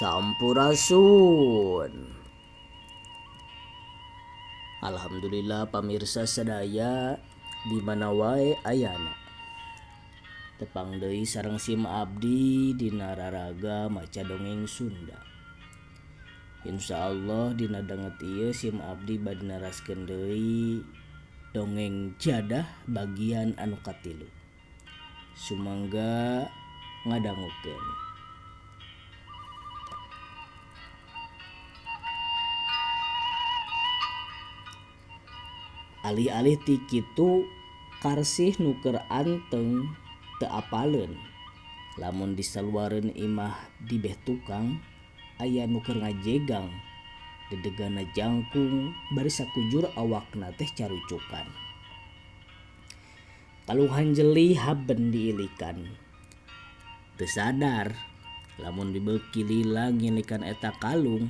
Sampurasun. Alhamdulillah pamirsa sadaya di mana wae ayana. Tepang deui sareng sim abdi dina raraga maca dongeng Sunda. Insyaallah dina danget ieu sim abdi bade naraskeun deui dongeng jadah bagian anu katilu. Sumangga ngadangukeun. Alih-alih ti kitu karsih nuker anteng teu apaleun. Lamun disaluareun imah di beh tukang aya nuker ngajegang dedegana jangkung bari sakujur awakna teh carucukan. Kaluhan jeli haben diilikan. Teu sadar lamun dibeuki lila ngilikan eta kalung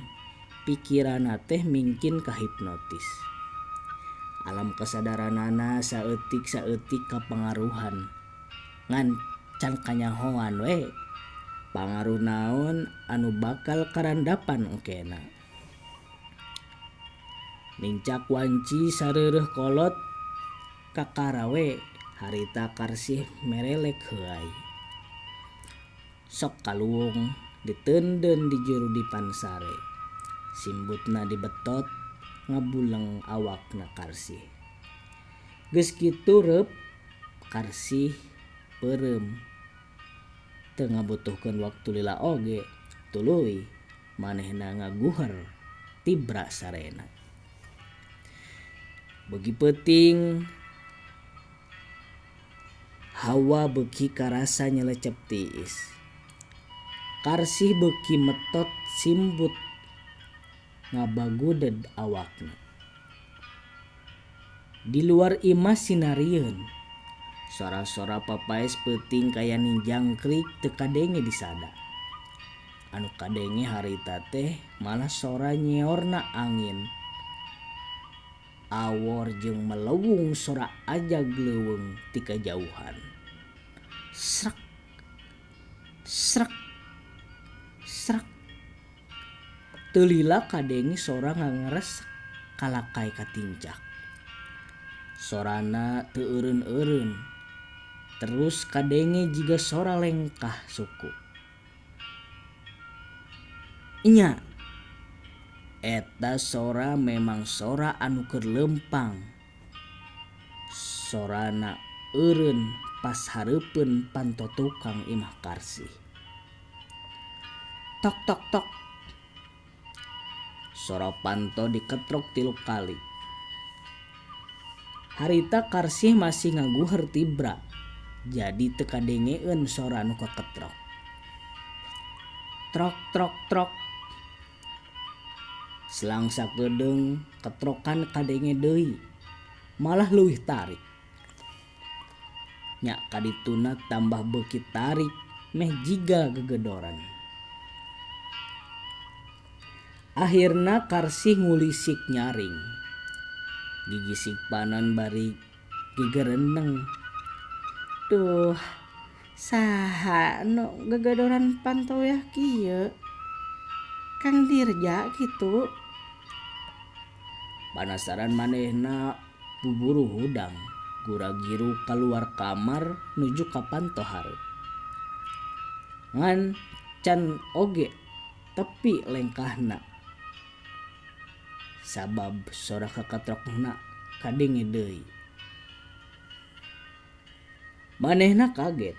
pikiranna teh mingkin kahipnotis. Alam kesadaranana saeutik kapangaruhan ngan can kanyahoan we pangaruh naon anu bakal karandapan engkena. Nincak wanci sareureuh kolot kakara we harita karsih merelek heuai. Sok kaluung diteundeun di juru dipan sare. Simbutna dibetot ngabuleng awakna karsih. Geus kitu reup karsih peureum. Teu ngabutuhkeun waktu lila oge, tuluy manehna ngaguher tibra sarena. Beugi peuting hawa beuki karasa nyelecep tiis. Karsih beuki metot simbut ngabaguded awakna. Di luar imah sinarieun. Sora-sora papaes peuting kaya ninjangkrik teu kadenge disada. Anu kadenge harita teh malah sora nyeorna angin. Awor jeung melewung sora ajag leuweung ti kajauhan. Srek srek srek. Teu lila kadenge sora ngangeres kalakai katincak. Sorana teu eureun-eureun. Terus kadenge jiga sora lengkah suku. Nya, eta sora memang sora anu keur leumpang. Sorana eureun pas hareupeun panto tukang imah karsih. Tok tok tok. Sora panto diketrok 3 kali. Harita karsih masih ngaguher tibra. Jadi teu kadengeun sora anu kaketrok. Trok trok trok. Selang sakedeung ketrokan kadenge deui. Malah leuwih tarik. Nya kadituna tambah beuki tarik meh jiga gegedoran. Akhirna karsih ngulisik nyaring. Gigi sikpanan bari gegerendeng. Duh, saha nu gegedoran pantoyah kieu? Kang Dirja kitu. Panasaran manehna buburu hudang. Gura-giru keluar kamar nuju ka panto hareup. Ngan can oge tepi lengkahna. Sabab sora kaketrokna kadenge deui. Manehna kaget.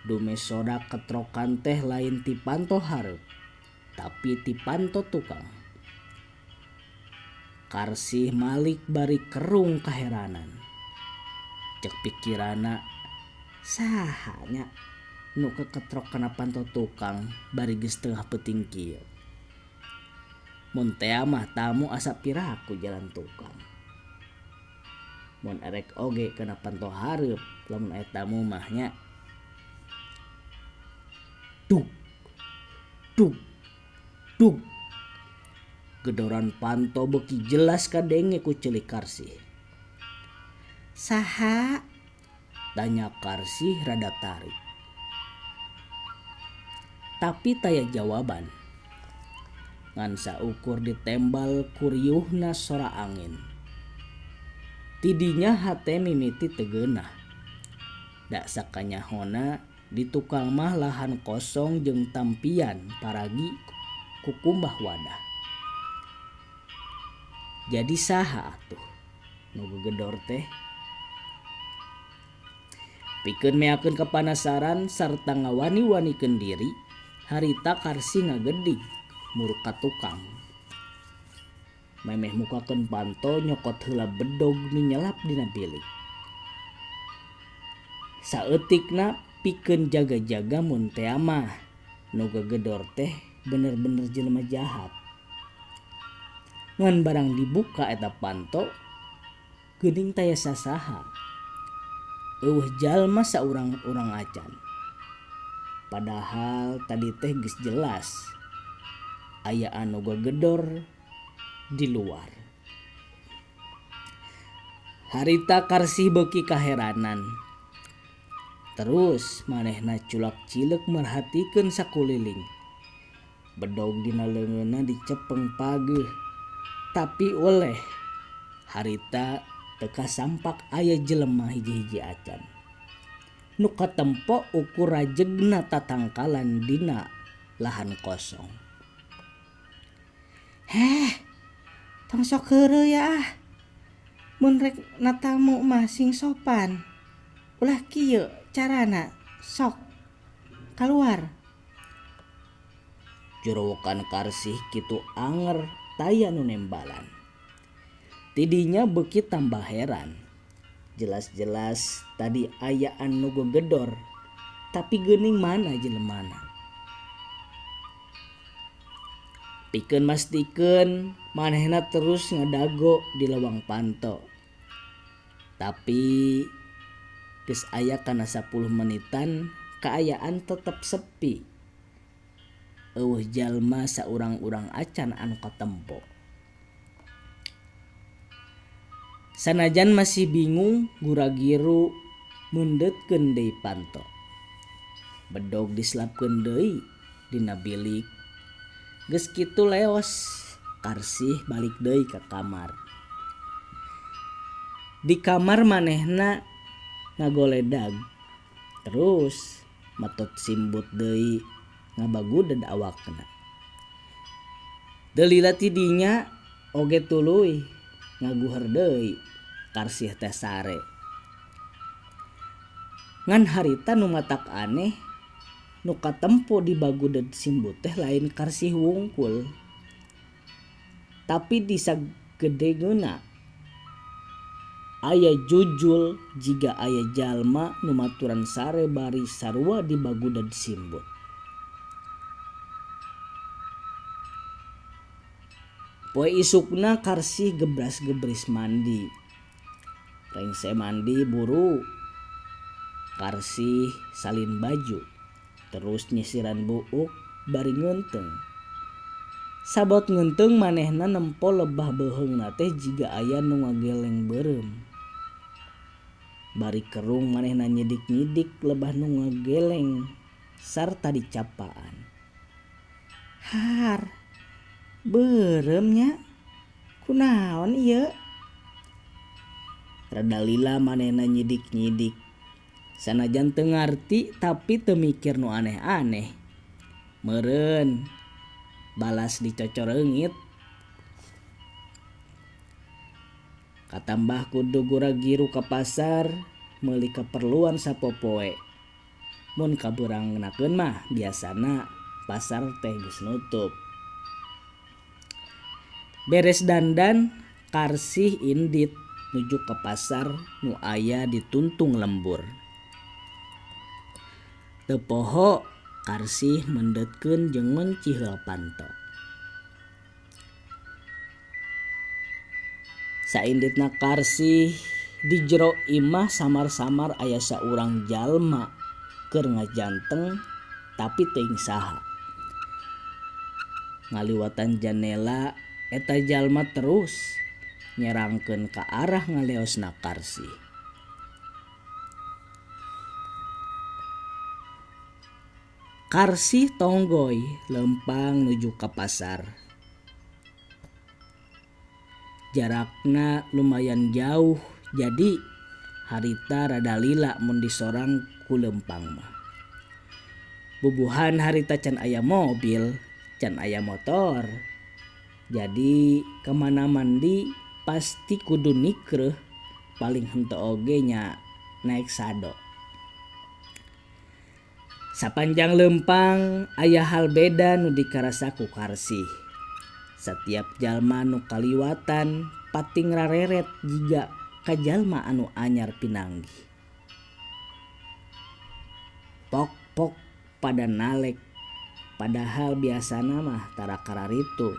Dume sora ketrokan teh lain ti panto hareup, tapi ti panto tukang. Karsih malik bari kerung kaheranan. Cek pikirana saha nya nu keketrok kana panto tukang bari geus tengah peuting kieu. Mun teh mah tamu asa piraku jalan tukang. Mun erek oge kana panto hareup lamun aya tamu mah nya. Duk duk duk. Gedoran panto beuki jelas kadenge ku ceulik karsih. Saha? Tanya karsih rada tarik. Tapi taya jawaban. ngan saukur ditembal kuriuhna sora angin. Tidinya hate mimiti tegeunah. Da sakanyahona di tukang mah lahan kosong jeung tampian paragi kukumbah wadah. Jadi saha atuh nu gegedor teh? Pikeun meakeun kapanasaran sarta ngawani-wanikeun diri, harita Karsi ngagedig muruk ka tukang. Memeh mukakeun panto nyokot heula bedog nu nyelap dina bilik. Saeutikna pikeun jaga-jaga mun teh mah nu gegedor teh bener-bener jelema jahat. Ngan barang dibuka eta panto geuning taya sasaha. Eueuh jalma saurang-urang acan. Padahal tadi teh geus jelas aya anu gegedor di luar. Harita Karsi beuki kaheranan. Terus manehna culak cileuk merhatikeun sakuliling. Bedog dina leungeunna dicepeng pageuh, tapi oleh harita teu kasampak aya jelema hiji-hiji acan. Nu katempo ukur rajegna tatangkalan dina lahan kosong. Tong sok heureuh ya ah. Mun rek natamu mah sing sopan. Ulah kieu carana, sok kaluar. Jorowokan Karsih kitu anger taya nu nembalan. Tidinya beuki tambah heran. Jelas-jelas tadi aya anu gegedor, tapi geuning mana jelemana. Pikeun mastikeun manehna terus ngadago di lawang panto. Tapi geus aya kana 10 menitan kaayaan tetep sepi. Eueuh jalma saurang-urang acan anu katempo. Sanajan masih bingung, Guragiru mundetkeun deui panto. Bedog diselapkeun deui dina bilik. Geus kitu leos, Karsih balik deui ka kamar. Di kamar manehna ngagoledag. Terus matot simbut deui ngabaguded awakna. Deulila tidinya oge tuluy ngaguher deui Karsih teh sare. Ngan harita nu matak aneh nu katempo di baguded simbut teh lain Karsih wungkul, tapi di sagedegeuna aya jujul jiga aya jalma nu maturan sare bari sarua di baguded simbut. Poe isukna Karsih gebras-gebris mandi. Rengse mandi buru Karsih salin baju, terus nyisiran buuk bari ngeunteung. Sabot ngeunteung manehna nempo lebah beuheungna teh jiga aya nu ngageleng beureum. Bari kerung manehna nyidik-nyidik lebah nu ngageleng sarta dicapaan. Har, beureum nya. Kunaon ieu? Rada lila manehna nyidik-nyidik. Sanajan teu ngarti tapi teu mikir nu aneh-aneh. Meureun balas dicocor reungit. Katambah kudu Guragiru ka pasar meuli keperluan sapopoe. Mun kabeurangnakeun mah biasana pasar teh geus nutup. Beres dandan, Karsih indit nuju ke pasar nu aya di Tuntung Lembur. Teu poho Karsih mendetkeun jeung ngunci heula panto. Sainditna Karsih di jero imah samar-samar aya saurang jalma keur ngajanteng tapi teuing saha. Ngaliwatan janela eta jalma terus nyerangkeun ka arah ngaleosna Karsih. Karsih tonggoy lempang nuju ka pasar. Jarakna lumayan jauh, jadi harita rada lila mun disorang ku lempang mah. Bubuhan harita can aya mobil, can aya motor. Jadi kemana mandi pasti kudu nikreuh, paling henteu oge nya naek sado. Sapanjang lempang aya hal beda nu dikarasa ku Karsih. Setiap jalma nu kaliwatan pating rareret jiga ka jalma anu anyar pinanggih. Pok-pok pada nalek, padahal biasana mah tara kararitu.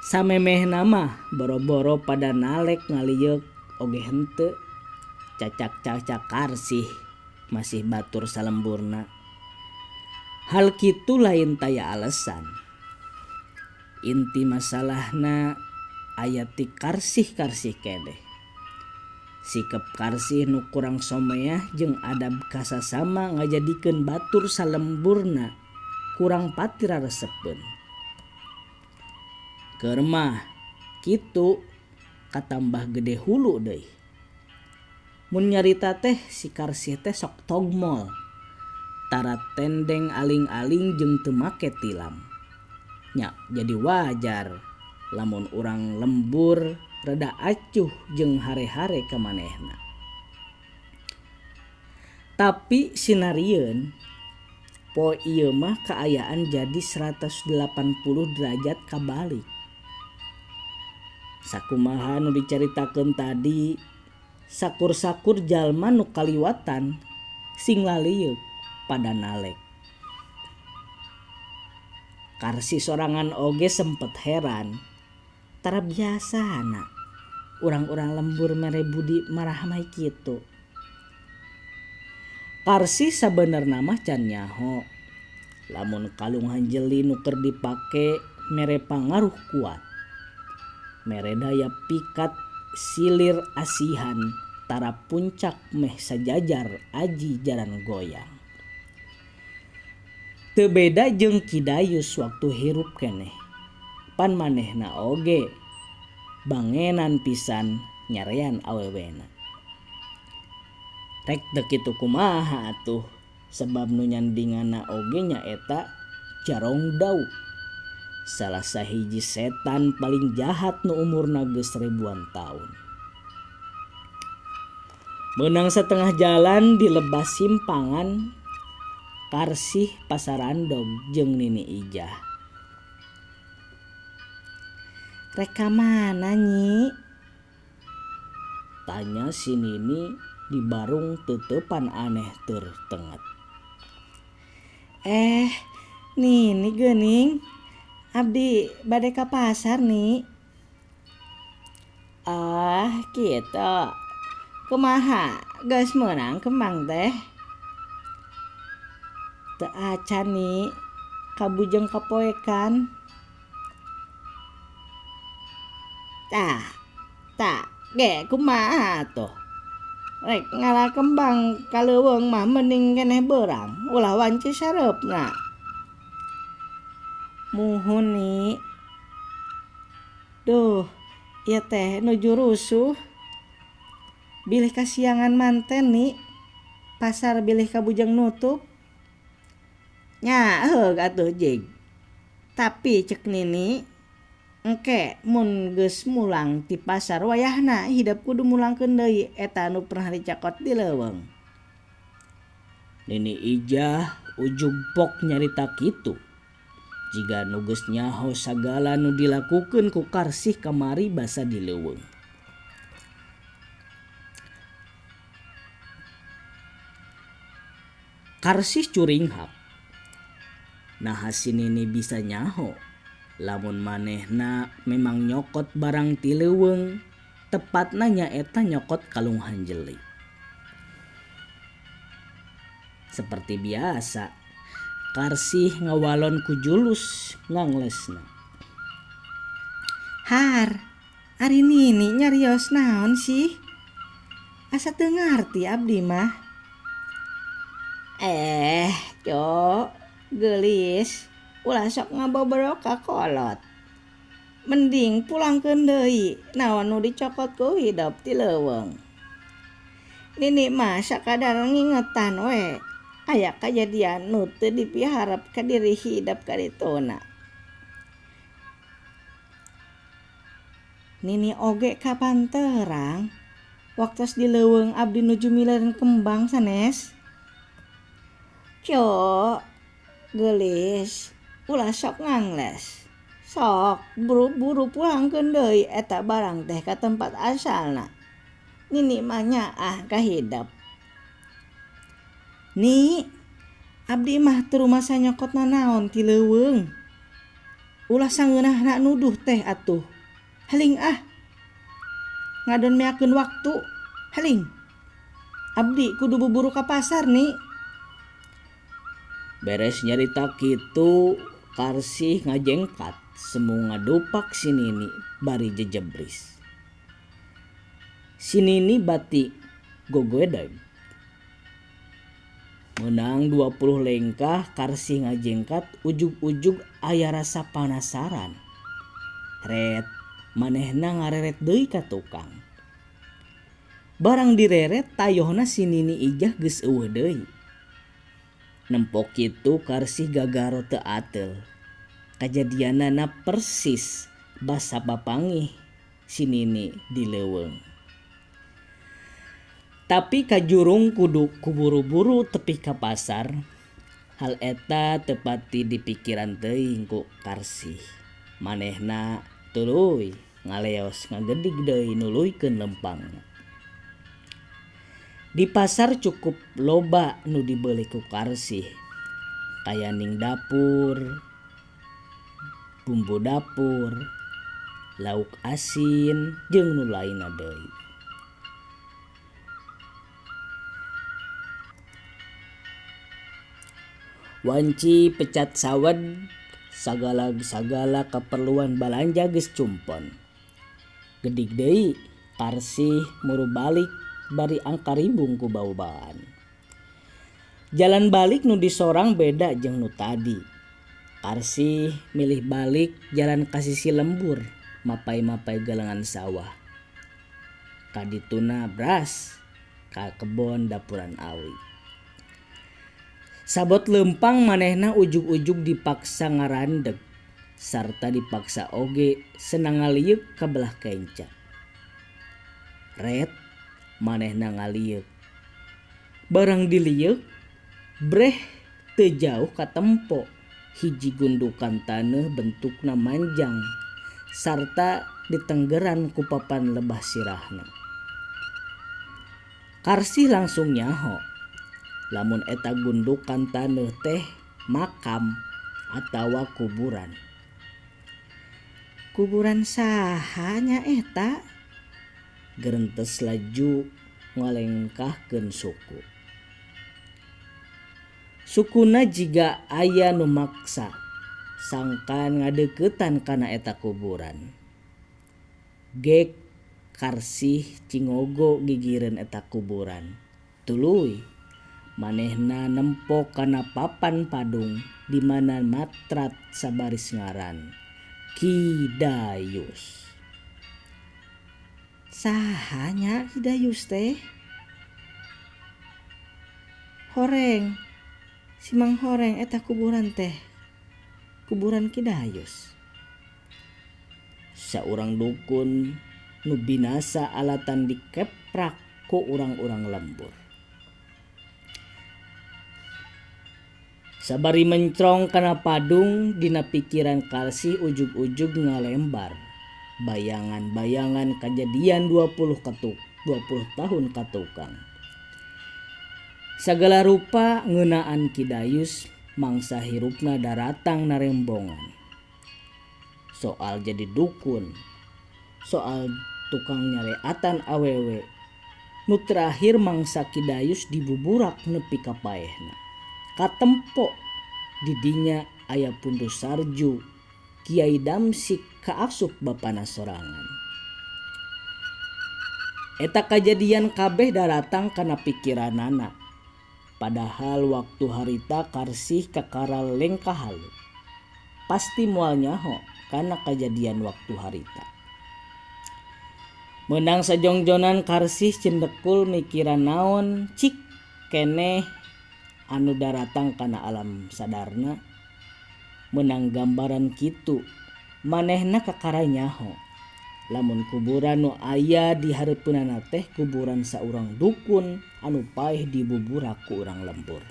Samemehna mah boro-boro pada nalek ngalieuk oge henteu. Cacak-cacak Karsih masih batur salemburna. Hal kitu lain taya alasan. Inti masalahna aya ti Karsih keneh. Sikap Karsih nu kurang someah jeung adab kasasama ngajadikeun batur salemburna kurang pati raresepkeun. Keur mah kitu katambah gede hulu deui. Mun nyarita teh si Karsih teh sok togmol. Tara tendeng aling-aling jeung teu make tilam. Nya jadi wajar lamun urang lembur rada acuh jeung hare-hare ka manehna. Tapi sinarieun poe ieu mah kaayaan jadi 180 derajat kabalik. Sakumaha nu dicaritakeun tadi, sakur-sakur jalma nu kaliwatan sing lalieuk pada nalek. Karsih sorangan oge sempet heran. Tara biasana urang-urang lembur mere budi marah mah kitu. Karsih sabenerna mah can nyaho. Lamun kalung hanjeli nu keur dipake mere pangaruh kuat. Mere daya pikat silir asihan tara puncak meh sajajar aji jaran goyang. Teu beda jeung Ki Dayus waktu hirup keneh. Pan manehna oge bangenan pisan nyarean awewena. Rek teu kitu kumaha atuh, sebab nu nyandinganna oge nyaeta Jarong Daud. Salah sahiji setan paling jahat nu umurna geus ribuan taun. Meunang setengah jalan di lebas simpangan, Karsih pasarandog jeung Nini Ijah. "Rek mana Nyi?" tanya si Nini di barung teutepan aneh teur teunget. Nini geuning, abdi bade ka pasar Ni." "Ah kitu. Kumaha geus meunang kembang teh?" "Teu acan Ni, kabujeng kapoekan." Tah ge kumaha tuh? Rek ngalah kembang kaleuweung mah mending keneh beurang ulah wanci sareupna. "Muhun Ni." "Duh, ieu teh nuju rusuh. Bilih kasiangan manten Ni, pasar bilih kabujeng nutup." "Nyaheug atuh jig. Tapi cek Nini, engke mun geus mulang ti pasar wayahna hidep kudu mulangkeun deui eta nu pernah dicakot di leuweung." Nini Ijah ujug pok nyarita kitu. Jiga nu geus nyaho sagala nu dilakukeun ku Karsih kamari basa di leuweung. Karsih curinghap. Nah si Nini bisa nyaho lamun manehna memang nyokot barang ti leuweung, tepatna nyaeta nyokot kalung hanjeli. Seperti biasa, Karsih ngawalon ku Julus nganglesna. "Har, ari Nini nyarios naon sih? Asa teu ngarti abdi mah." Cok, geulis. Ulah sok ngabobrok ka kolot." Mending pulangkeun deui naon nu dicokot ku hidup ti leuweung. Nini mah sakadar ngingetan we aya kajadian nu teu dipiharep ka diri hidup ka dituna. Nini oge kapan terang waktos di leuweung abdi nuju mileun kembang sanes. Cok, geulis, ulah sok ngangles. Sok buru-buru pulangkeun deui eta barang teh ka tempat asalna. Nini mah nyaah ka hidup. Ni, abdi mah teu rumasa nyokotna naon ti leuweung. Ulah sangeunahna nuduh teh atuh. Haling ah. Ngadon meakeun waktu. Haling. Abdi kudu buburu ka pasar ni. Beres nyarita kitu Karsih ngajengkat semu ngadupak si Nini bari jejebris. Si Nini bati gogoedeg. Menang 20 lengkah Karsih ngajengkat ujug-ujug aya rasa panasaran. Ret manehna ngareret deui ka tukang. Barang direret tayohna si Nini ijah geus eueuh deui. Nempok kitu Karsih gagaro teu ateul. Kajadianana persis basa papangih si Nini di leuweung. Tapi kajurung kudu kuburu-buru tepi ka pasar. Hal eta teu pati dipikiran teuing ku Karsih. Manehna tuluy ngaleos ngagedig deui nuluykeun lempangna. Di pasar cukup loba nu dibeuli ku Karsih. Kayaning dapur, bumbu dapur, lauk asin, jeung nu lainna deui. Wanci pecat sawed sagala keperluan balanja geus cumpon. Gedig deui Karsih muru balik bari angkaribung ku baubaan. Jalan balik nu disorang beda jeung nu tadi. Karsih milih balik jalan ka sisi lembur mapai-mapai galengan sawah. Kadituna bras ka kebon dapuran awi. Sabot lempang manehna ujug-ujug dipaksa ngarandeg sarta dipaksa oge senang ngaliuk ka belah kenca. Ret manehna ngaliuk. Barang diliuk breh teu jauh katempo hiji gundukan taneuh bentukna manjang sarta ditenggeran ku papan lebah sirahna. Karsih langsung nyaho lamun eta gundukan taneuh teh makam atawa kuburan. Kuburan saha nya eta? Gerentes laju ngalengkahkeun suku. Sukuna jiga aya nu maksa sangkan ngadeuketan kana eta kuburan. Gek Karsih cingogo gigireun eta kuburan. Tuluy manehna nempo kana papan padung di mana matrat sabaris ngaran Ki Dayus. Saha nya Ki Dayus teh? Horeng. Si Mang Horeng eta kuburan teh. Kuburan Ki Dayus. Saurang dukun nu binasa alatan dikeprak ku urang-urang lembur. Sabari mencrong kana padung dina pikiran Karsih ujug-ujug ngalembar bayangan-bayangan kejadian 20 tahun katukang. Sagala rupa ngeunaan Ki Dayus mangsa hirupna daratang narembongan. Soal jadi dukun, soal tukang nyareatan awewe, nu terakhir mangsa Ki Dayus dibuburak nepi ka paehna. Katempo didinya aya pundu sarju Kiai Damsik kaasup bapana sorangan. Eta kajadian kabeh daratang kana pikiranana. Padahal waktu harita Karsih kakaral lengkah halu. Pasti moal nyaho karena kejadian waktu harita. Menang sajongjonan Karsih cendekul mikiran naon cik keneh anu daratang kana alam sadarna. Menang gambaran kitu manehna kakara nyaho lamun kuburan nu aya di hareupeunana teh kuburan saurang dukun anu paeh dibubura ku urang lembur.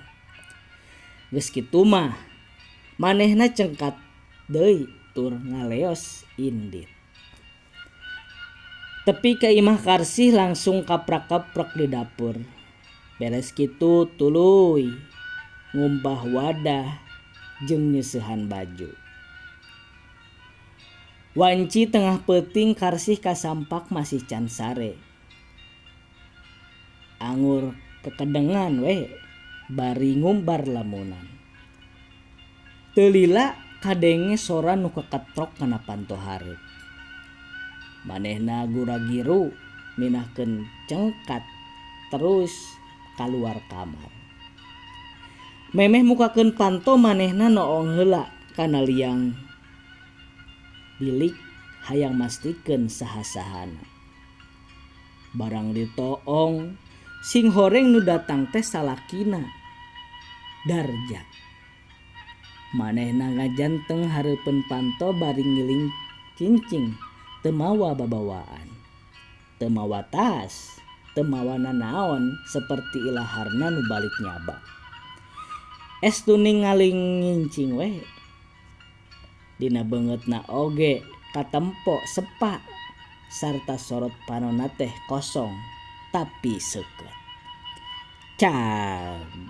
Geus kitu mah manehna cengkat deui tur ngaleos indit. Tepi ka imah Karsih langsung kaprak-kaprak di dapur. Beres kitu tuluy ngumbah wadah jeung nyeusehan baju. Wanci tengah peuting Karsih kasampak masih can sare. Angur kekedengan we bari ngumbar lamunan. Teu lila kadenge sora nu keketrok kana panto hareup. Manehna gura-giru minahkeun cengkat terus kaluar kamar. Memeh mukakeun panto manehna noong heula kana liang bilik hayang mastikeun saha-sahana. Barang ditoong sing horeng nu datang teh salakina Darja. Manehna ngajanteng hareupeun panto bari ngiling cincing teu mawa babawaan, teu mawa tas, teu mawa nanaon saperti ilaharna nu balik nyaba. Estu ningali ngincing we. Dina beungeutna oge katempo sepa sarta sorot panonna teh kosong tapi seukeut. Cag